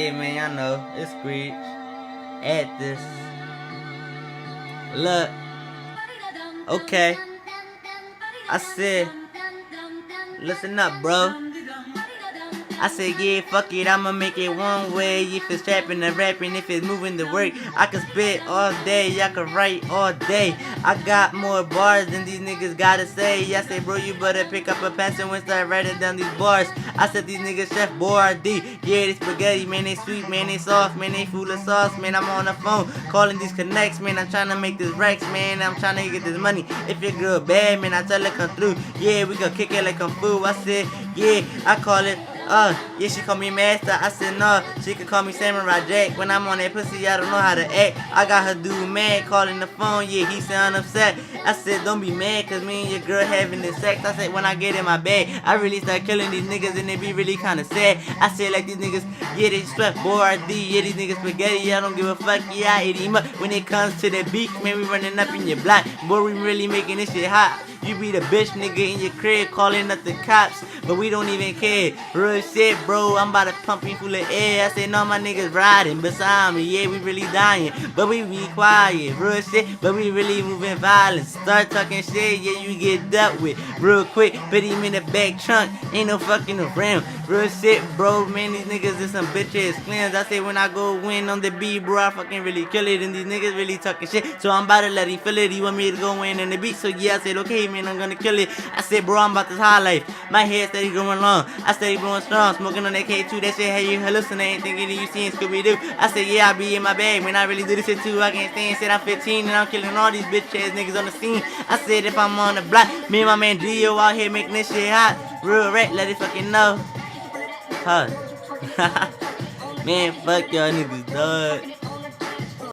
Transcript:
Yeah, man, I know. It's Screech. At this. Look. Okay. I said, listen up, bro. I said, yeah, fuck it, I'ma make it one way. If it's trapping and rapping, if it's moving to work, I can spit all day, I can write all day. I got more bars than these niggas gotta say. I said, bro, you better pick up a pencil and start writing down these bars. I said, these niggas Chef Boyardee. Yeah, they spaghetti, man, they sweet, man, they soft, man, they full of sauce, man. I'm on the phone calling these connects, man. I'm trying to make this racks, man. I'm trying to get this money. If your girl bad, man, I tell her come through. Yeah, we gon' kick it like kung fu. I said, yeah, I call it. Yeah, she call me master. I said no, she can call me Samurai Jack. When I'm on that pussy, I don't know how to act. I got her dude mad, calling the phone. Yeah, he sound upset. I said don't be mad, cause me and your girl having this sex. I said when I get in my bag, I really start killing these niggas and they be really kinda sad. I said like these niggas, yeah, they sweat Boyardee. Yeah, these niggas spaghetti. I don't give a fuck. Yeah, I eat him up. When it comes to the beef, man, we running up in your block. Boy, we really making this shit hot. You be the bitch nigga in your crib calling up the cops, but we don't even care. Real shit, bro, I'm about to pump you full of air. I said, no, my niggas riding beside me. Yeah, we really dying, but we be quiet. Real shit, but we really moving violent. Start talking shit, yeah, you get dealt with real quick. Put him in the back trunk, ain't no fucking around. Real shit, bro, man, these niggas is some bitch ass cleans. I say when I go win on the beat, bro, I fucking really kill it. And these niggas really talking shit, so I'm about to let him feel it. He want me to go in on the beat, so yeah, I said, okay, man, I'm gonna kill it. I said, bro, I'm about this high life. My head steady growing long, I steady growing strong. Smoking on that K2, that shit had you hallucinating, thinking you seeing Scooby-Doo. I said, yeah, I be in my bag, man, I really do this shit too. I can't stand shit, I'm 15 and I'm killing all these bitch ass niggas on the scene. I said, if I'm on the block, me and my man Gio out here making this shit hot. Real rap, let it fucking know. Huh. Man, fuck y'all niggas, dog.